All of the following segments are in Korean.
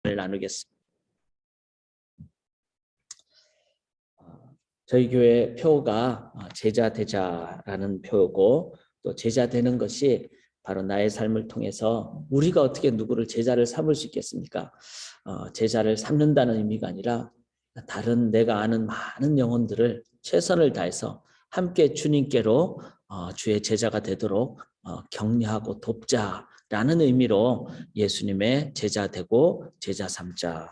말씀을 나누겠습니다. 저희 교회 표가 제자 되자라는 표고, 또 제자 되는 것이 바로 나의 삶을 통해서 우리가 어떻게 누구를 제자를 삼을 수 있겠습니까? 제자를 삼는다는 의미가 아니라 다른 내가 아는 많은 영혼들을 최선을 다해서 함께 주님께로 주의 제자가 되도록 격려하고 돕자라는 의미로 예수님의 제자 되고 제자 삼자.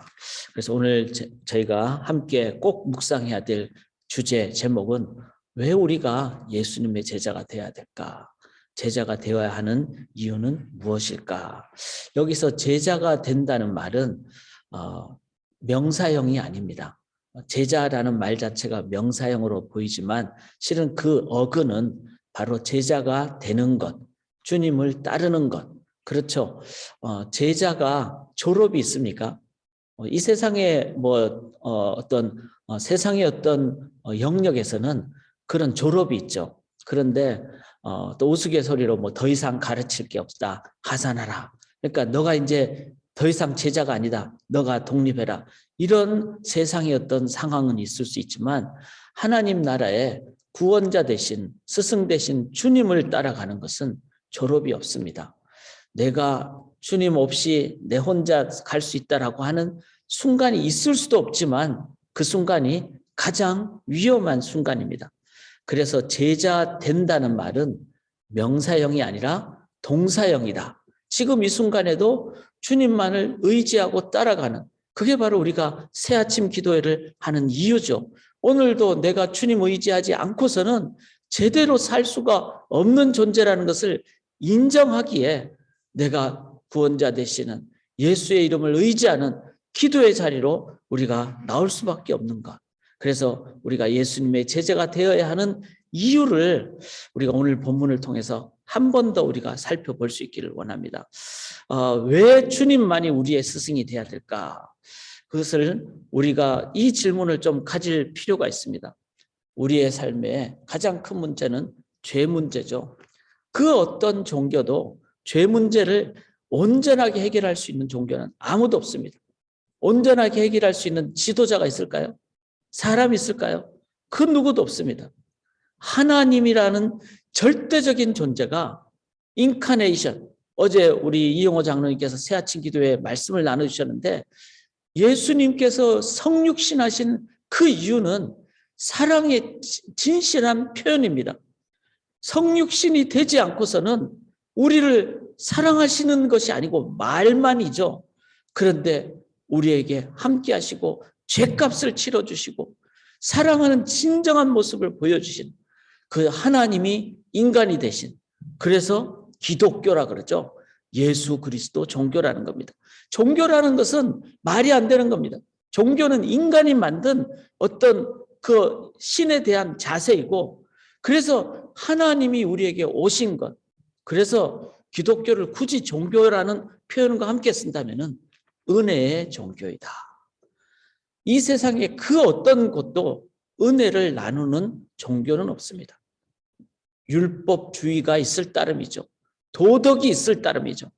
그래서 오늘 저희가 함께 꼭 묵상해야 될 주제 제목은 왜 우리가 예수님의 제자가 되어야 될까? 제자가 되어야 하는 이유는 무엇일까? 여기서 제자가 된다는 말은 명사형이 아닙니다. 제자라는 말 자체가 명사형으로 보이지만 실은 그 어근은 바로 제자가 되는 것, 주님을 따르는 것. 그렇죠. 제자가 졸업이 있습니까? 이 세상에 어떤 세상의 어떤 영역에서는 그런 졸업이 있죠. 그런데 또 우스갯소리로 더 이상 가르칠 게 없다. 하산하라. 그러니까 너가 이제 더 이상 제자가 아니다. 너가 독립해라. 이런 세상의 어떤 상황은 있을 수 있지만 하나님 나라에 구원자 대신 스승 대신 주님을 따라가는 것은 졸업이 없습니다. 내가 주님 없이 내 혼자 갈 수 있다라고 하는 순간이 있을 수도 없지만 그 순간이 가장 위험한 순간입니다. 그래서 제자 된다는 말은 명사형이 아니라 동사형이다. 지금 이 순간에도 주님만을 의지하고 따라가는, 그게 바로 우리가 새아침 기도회를 하는 이유죠. 오늘도 내가 주님 의지하지 않고서는 제대로 살 수가 없는 존재라는 것을 인정하기에 내가 구원자 되시는 예수의 이름을 의지하는 기도의 자리로 우리가 나올 수밖에 없는 것. 그래서 우리가 예수님의 제자가 되어야 하는 이유를 우리가 오늘 본문을 통해서 한 번 더 우리가 살펴볼 수 있기를 원합니다. 왜 주님만이 우리의 스승이 되어야 될까? 그것을 우리가 이 질문을 좀 가질 필요가 있습니다. 우리의 삶의 가장 큰 문제는 죄 문제죠. 그 어떤 종교도 죄 문제를 온전하게 해결할 수 있는 종교는 아무도 없습니다. 온전하게 해결할 수 있는 지도자가 있을까요? 사람이 있을까요? 그 누구도 없습니다. 하나님이라는 절대적인 존재가 인카네이션, 어제 우리 이용호 장로님께서 새아침 기도회 말씀을 나눠주셨는데 예수님께서 성육신하신 그 이유는 사랑의 진실한 표현입니다. 성육신이 되지 않고서는 우리를 사랑하시는 것이 아니고 말만이죠. 그런데 우리에게 함께 하시고 죄값을 치러주시고 사랑하는 진정한 모습을 보여주신 그 하나님이 인간이 되신, 그래서 기독교라 그러죠. 예수 그리스도 종교라는 겁니다. 종교라는 것은 말이 안 되는 겁니다. 종교는 인간이 만든 어떤 그 신에 대한 자세이고, 그래서 하나님이 우리에게 오신 것, 그래서 기독교를 굳이 종교라는 표현과 함께 쓴다면은 은혜의 종교이다. 이 세상에 그 어떤 곳도 은혜를 나누는 종교는 없습니다. 율법주의가 있을 따름이죠. 도덕이 있을 따름이죠.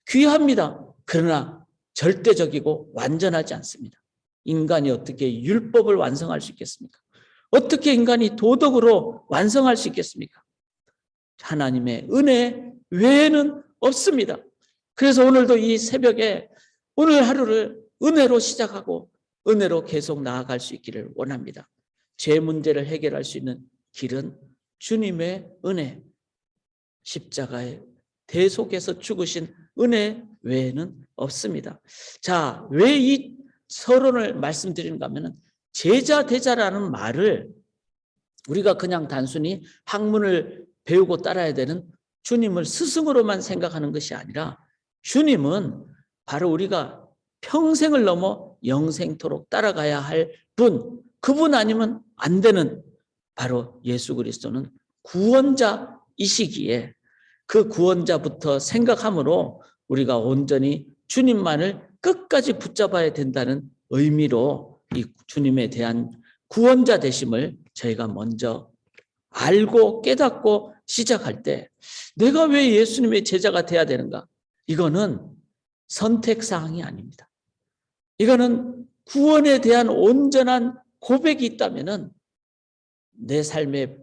귀합니다. 그러나 절대적이고 완전하지 않습니다. 인간이 어떻게 율법을 완성할 수 있겠습니까? 어떻게 인간이 도덕으로 완성할 수 있겠습니까? 하나님의 은혜 외에는 없습니다. 그래서 오늘도 이 새벽에 오늘 하루를 은혜로 시작하고 은혜로 계속 나아갈 수 있기를 원합니다. 죄 문제를 해결할 수 있는 길은 주님의 은혜, 십자가의 대속에서 죽으신 은혜 외에는 없습니다. 자, 왜 이 서론을 말씀드리는가 하면 제자 되자라는 말을 우리가 그냥 단순히 학문을 배우고 따라야 되는 주님을 스승으로만 생각하는 것이 아니라 주님은 바로 우리가 평생을 넘어 영생토록 따라가야 할 분, 그분 아니면 안 되는 바로 예수 그리스도는 구원자이시기에 그 구원자부터 생각함으로 우리가 온전히 주님만을 끝까지 붙잡아야 된다는 의미로 이 주님에 대한 구원자 되심을 저희가 먼저 알고 깨닫고 시작할 때 내가 왜 예수님의 제자가 돼야 되는가? 이거는 선택사항이 아닙니다. 이거는 구원에 대한 온전한 고백이 있다면은 내 삶의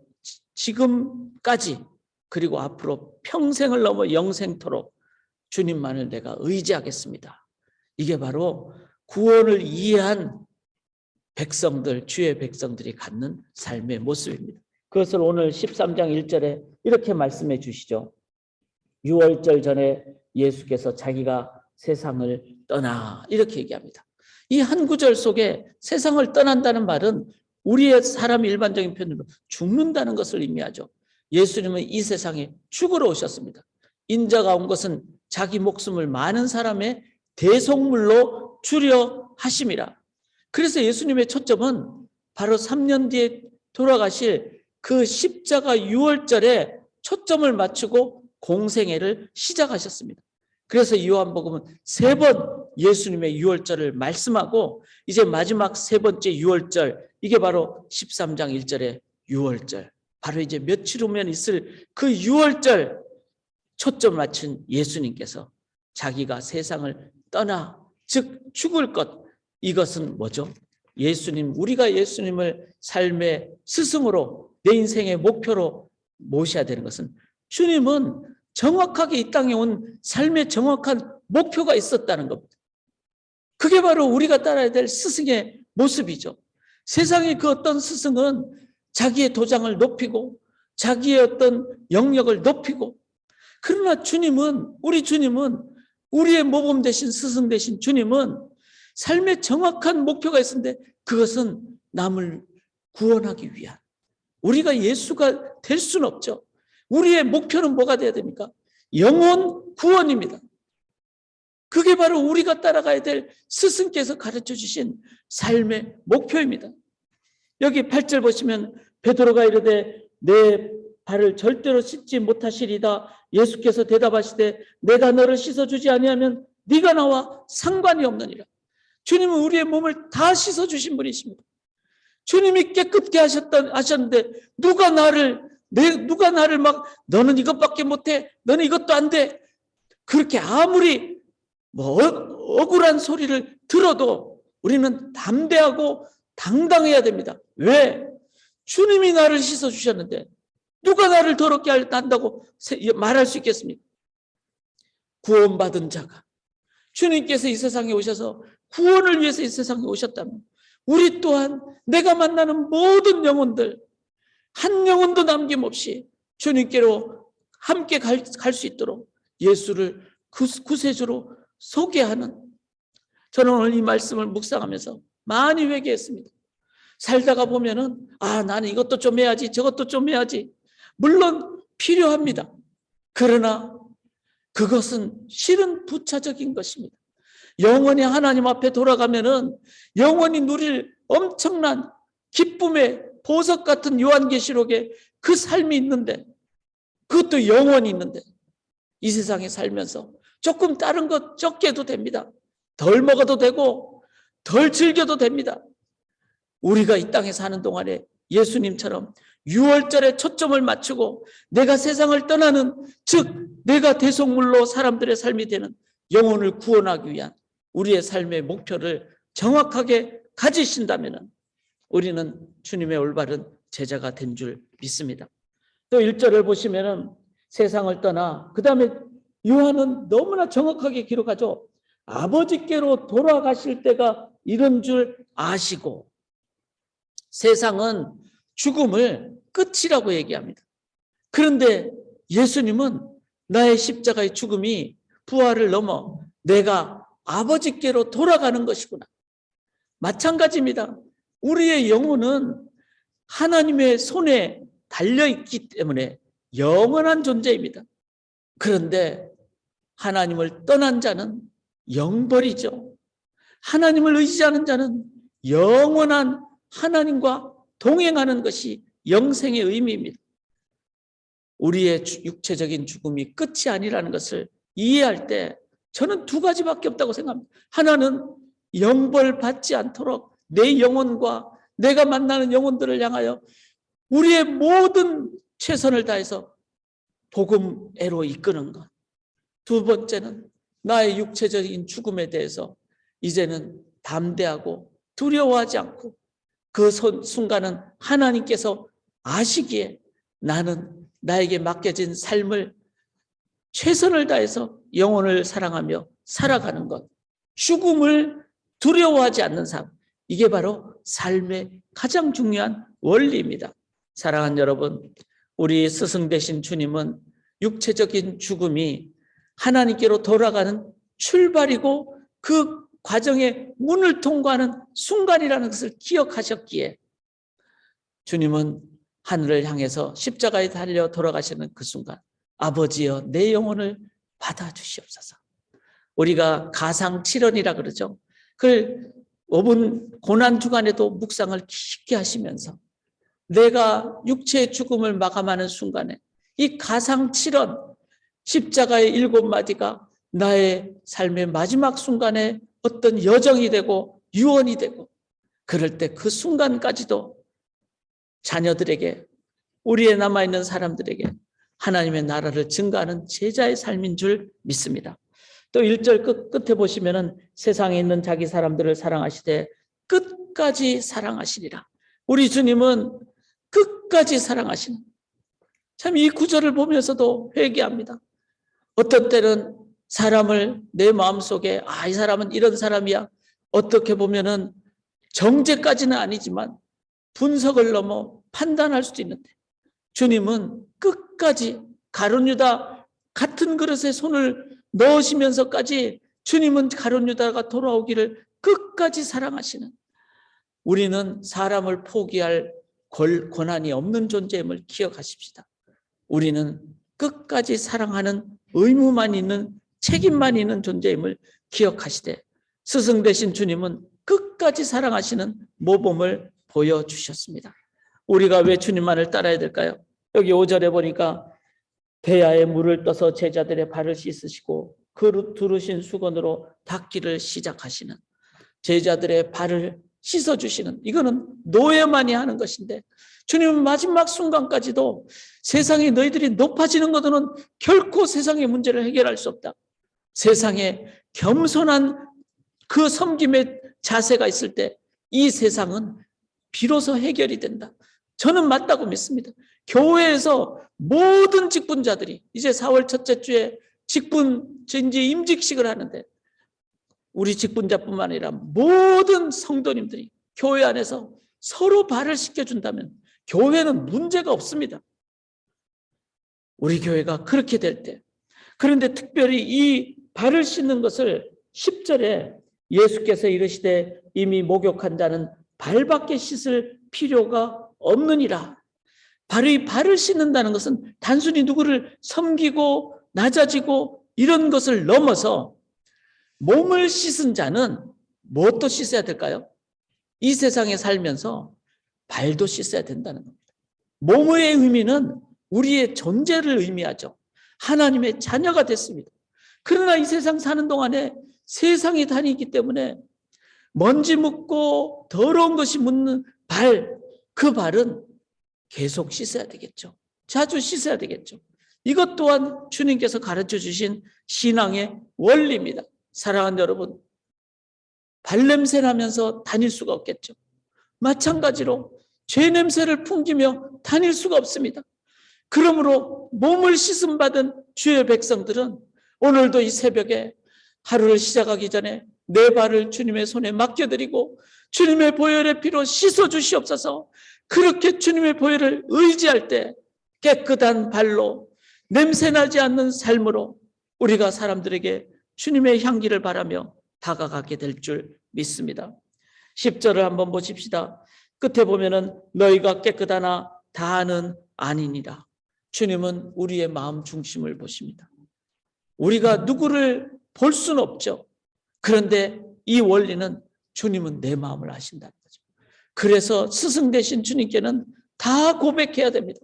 지금까지 그리고 앞으로 평생을 넘어 영생토록 주님만을 내가 의지하겠습니다. 이게 바로 구원을 이해한 백성들, 주의 백성들이 갖는 삶의 모습입니다. 그것을 오늘 13장 1절에 이렇게 말씀해 주시죠. 유월절 전에 예수께서 자기가 세상을 떠나 이렇게 얘기합니다. 이 한 구절 속에 세상을 떠난다는 말은 우리의 사람 일반적인 표현으로 죽는다는 것을 의미하죠. 예수님은 이 세상에 죽으러 오셨습니다. 인자가 온 것은 자기 목숨을 많은 사람의 대속물로 주려 하심이라. 그래서 예수님의 초점은 바로 3년 뒤에 돌아가실 그 십자가 유월절에 초점을 맞추고 공생애를 시작하셨습니다. 그래서 요한복음은 3번 예수님의 유월절을 말씀하고 이제 마지막 3번째 유월절, 이게 바로 13장 1절의 유월절, 바로 이제 며칠 후면 있을 그 유월절 초점 맞춘 예수님께서 자기가 세상을 떠나 즉 죽을 것, 이것은 뭐죠? 예수님, 우리가 예수님을 삶의 스승으로 내 인생의 목표로 모셔야 되는 것은 주님은 정확하게 이 땅에 온 삶의 정확한 목표가 있었다는 겁니다. 그게 바로 우리가 따라야 될 스승의 모습이죠. 세상의 그 어떤 스승은 자기의 도장을 높이고 자기의 어떤 영역을 높이고, 그러나 주님은, 우리 주님은, 우리의 모범 되신 스승 되신 주님은 삶의 정확한 목표가 있었는데 그것은 남을 구원하기 위한, 우리가 예수가 될 수는 없죠. 우리의 목표는 뭐가 돼야 됩니까? 영혼 구원입니다. 그게 바로 우리가 따라가야 될 스승께서 가르쳐 주신 삶의 목표입니다. 여기 8절 보시면 베드로가 이르되 내 발을 절대로 씻지 못하시리다. 예수께서 대답하시되 내가 너를 씻어주지 아니하면 네가 나와 상관이 없느니라. 주님은 우리의 몸을 다 씻어주신 분이십니다. 주님이 깨끗게 하셨는데 누가 나를 막 너는 이것밖에 못해, 너는 이것도 안 돼, 그렇게 아무리 억울한 소리를 들어도 우리는 담대하고 당당해야 됩니다. 왜? 주님이 나를 씻어주셨는데 누가 나를 더럽게 한다고 말할 수 있겠습니까? 구원받은 자가, 주님께서 이 세상에 오셔서 구원을 위해서 이 세상에 오셨다면 우리 또한 내가 만나는 모든 영혼들 한 영혼도 남김없이 주님께로 함께 갈 수 있도록 예수를 구세주로 소개하는, 저는 오늘 이 말씀을 묵상하면서 많이 회개했습니다. 살다가 보면은 나는 이것도 좀 해야지 저것도 좀 해야지, 물론 필요합니다. 그러나 그것은 실은 부차적인 것입니다. 영원히 하나님 앞에 돌아가면은 영원히 누릴 엄청난 기쁨의 보석 같은 요한계시록에 그 삶이 있는데, 그것도 영원히 있는데 이 세상에 살면서 조금 다른 것 적게 해도 됩니다. 덜 먹어도 되고 덜 즐겨도 됩니다. 우리가 이 땅에 사는 동안에 예수님처럼 유월절에 초점을 맞추고 내가 세상을 떠나는, 즉 내가 대속물로 사람들의 삶이 되는 영혼을 구원하기 위한 우리의 삶의 목표를 정확하게 가지신다면 우리는 주님의 올바른 제자가 된 줄 믿습니다. 또 1절을 보시면은 세상을 떠나, 그 다음에 요한은 너무나 정확하게 기록하죠. 아버지께로 돌아가실 때가 이런 줄 아시고, 세상은 죽음을 끝이라고 얘기합니다. 그런데 예수님은 나의 십자가의 죽음이 부활을 넘어 내가 아버지께로 돌아가는 것이구나. 마찬가지입니다. 우리의 영혼은 하나님의 손에 달려있기 때문에 영원한 존재입니다. 그런데 하나님을 떠난 자는 영벌이죠. 하나님을 의지하는 자는 영원한 하나님과 동행하는 것이 영생의 의미입니다. 우리의 육체적인 죽음이 끝이 아니라는 것을 이해할 때 저는 2가지밖에 없다고 생각합니다. 하나는 영벌 받지 않도록 내 영혼과 내가 만나는 영혼들을 향하여 우리의 모든 최선을 다해서 복음애로 이끄는 것. 2번째는 나의 육체적인 죽음에 대해서 이제는 담대하고 두려워하지 않고 그 순간은 하나님께서 아시기에 나는 나에게 맡겨진 삶을 최선을 다해서 영혼을 사랑하며 살아가는 것, 죽음을 두려워하지 않는 삶, 이게 바로 삶의 가장 중요한 원리입니다. 사랑하는 여러분, 우리 스승 되신 주님은 육체적인 죽음이 하나님께로 돌아가는 출발이고 그 과정의 문을 통과하는 순간이라는 것을 기억하셨기에 주님은 하늘을 향해서 십자가에 달려 돌아가시는 그 순간, 아버지여 내 영혼을 받아주시옵소서. 우리가 가상칠언이라 그러죠. 그걸 5분 고난주간에도 묵상을 깊게 하시면서 내가 육체의 죽음을 마감하는 순간에 이 가상칠언, 십자가의 7마디가 나의 삶의 마지막 순간에 어떤 여정이 되고 유언이 되고, 그럴 때 그 순간까지도 자녀들에게, 우리의 남아있는 사람들에게 하나님의 나라를 증거하는 제자의 삶인 줄 믿습니다. 또 1절 끝에 보시면은 세상에 있는 자기 사람들을 사랑하시되 끝까지 사랑하시리라. 우리 주님은 끝까지 사랑하시는, 참 이 구절을 보면서도 회개합니다. 어떤 때는 사람을 내 마음속에 이 사람은 이런 사람이야, 어떻게 보면은 정죄까지는 아니지만 분석을 넘어 판단할 수도 있는데, 주님은 끝까지 가룟 유다 같은 그릇에 손을 넣으시면서까지 주님은 가룟 유다가 돌아오기를 끝까지 사랑하시는, 우리는 사람을 포기할 권한이 없는 존재임을 기억하십시다. 우리는 끝까지 사랑하는 의무만 있는, 책임만 있는 존재임을 기억하시되 스승 되신 주님은 끝까지 사랑하시는 모범을 보여주셨습니다. 우리가 왜 주님만을 따라야 될까요? 여기 5절에 보니까 대야에 물을 떠서 제자들의 발을 씻으시고 그 두르신 수건으로 닦기를 시작하시는, 제자들의 발을 씻어주시는, 이거는 노예만이 하는 것인데 주님은 마지막 순간까지도 세상에 너희들이 높아지는 것으로는 결코 세상의 문제를 해결할 수 없다. 세상에 겸손한 그 섬김의 자세가 있을 때 이 세상은 비로소 해결이 된다. 저는 맞다고 믿습니다. 교회에서 모든 직분자들이 이제 4월 첫째 주에 직분인지 임직식을 하는데, 우리 직분자뿐만 아니라 모든 성도님들이 교회 안에서 서로 발을 씻겨준다면 교회는 문제가 없습니다. 우리 교회가 그렇게 될 때. 그런데 특별히 이 발을 씻는 것을 10절에 예수께서 이르시되 이미 목욕한 자는 발밖에 씻을 필요가 없느니라. 발을 씻는다는 것은 단순히 누구를 섬기고 낮아지고 이런 것을 넘어서 몸을 씻은 자는 무엇도 씻어야 될까요? 이 세상에 살면서 발도 씻어야 된다는 겁니다. 몸의 의미는 우리의 존재를 의미하죠. 하나님의 자녀가 됐습니다. 그러나 이 세상 사는 동안에 세상이 다니기 때문에 먼지 묻고 더러운 것이 묻는 발, 그 발은 계속 씻어야 되겠죠. 자주 씻어야 되겠죠. 이것 또한 주님께서 가르쳐 주신 신앙의 원리입니다. 사랑하는 여러분, 발냄새 나면서 다닐 수가 없겠죠. 마찬가지로 죄 냄새를 풍기며 다닐 수가 없습니다. 그러므로 몸을 씻음 받은 주의 백성들은 오늘도 이 새벽에 하루를 시작하기 전에 내 발을 주님의 손에 맡겨드리고 주님의 보혈의 피로 씻어 주시옵소서. 그렇게 주님의 보혈을 의지할 때 깨끗한 발로 냄새나지 않는 삶으로 우리가 사람들에게 주님의 향기를 바라며 다가가게 될 줄 믿습니다. 10절을 한번 보십시다. 끝에 보면은 너희가 깨끗하나 다는 아니니라. 주님은 우리의 마음 중심을 보십니다. 우리가 누구를 볼 수는 없죠. 그런데 이 원리는 주님은 내 마음을 아신다는 거죠. 그래서 스승 되신 주님께는 다 고백해야 됩니다.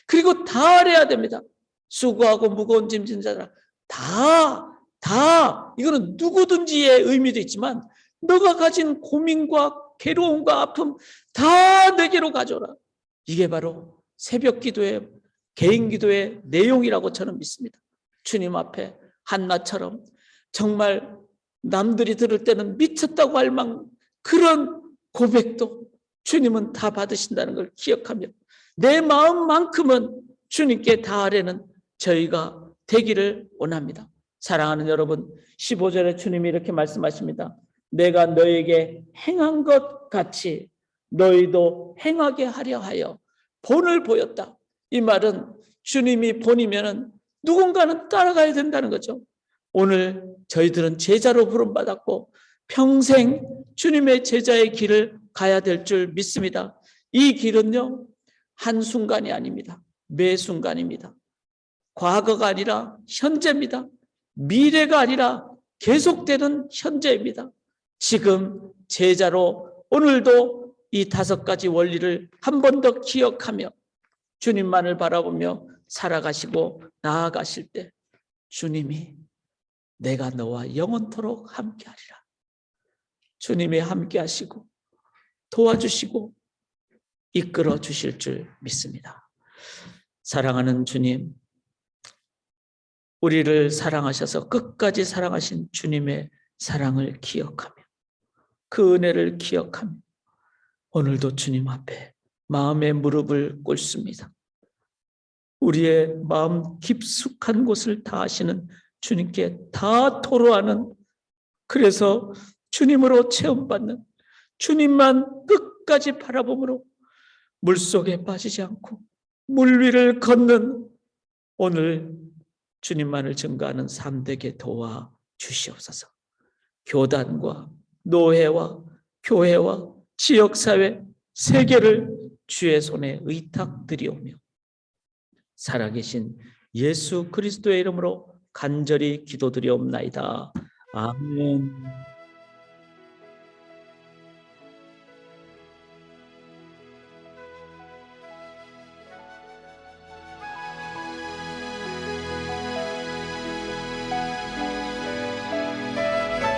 그리고 다 알아야 됩니다. 수고하고 무거운 짐진 자들아, 다 이거는 누구든지의 의미도 있지만 너가 가진 고민과 괴로움과 아픔 다 내게로 가져라. 이게 바로 새벽 기도의, 개인 기도의 내용이라고 저는 믿습니다. 주님 앞에 한나처럼 정말 남들이 들을 때는 미쳤다고 할 그런 고백도 주님은 다 받으신다는 걸 기억하며 내 마음만큼은 주님께 다하려는 저희가 되기를 원합니다. 사랑하는 여러분, 15절에 주님이 이렇게 말씀하십니다. 내가 너에게 행한 것 같이 너희도 행하게 하려 하여 본을 보였다. 이 말은 주님이 본이면은 누군가는 따라가야 된다는 거죠. 오늘 저희들은 제자로 부름받았고 평생 주님의 제자의 길을 가야 될 줄 믿습니다. 이 길은요, 한순간이 아닙니다. 매 순간입니다. 과거가 아니라 현재입니다. 미래가 아니라 계속되는 현재입니다. 지금 제자로 오늘도 이 5가지 원리를 한 번 더 기억하며 주님만을 바라보며 살아가시고 나아가실 때 주님이 내가 너와 영원토록 함께하리라. 주님이 함께하시고 도와주시고 이끌어 주실 줄 믿습니다. 사랑하는 주님, 우리를 사랑하셔서 끝까지 사랑하신 주님의 사랑을 기억하며 그 은혜를 기억하며 오늘도 주님 앞에 마음의 무릎을 꿇습니다. 우리의 마음 깊숙한 곳을 다 아시는 주님께 다 토로하는, 그래서 주님으로 체험받는, 주님만 끝까지 바라봄으로 물속에 빠지지 않고 물 위를 걷는 오늘 주님만을 증거하는 삶 되게 도와 주시옵소서. 교단과 노회와 교회와 지역사회, 세계를 주의 손에 의탁드리오며 살아계신 예수 그리스도의 이름으로 간절히 기도드리옵나이다. 아멘.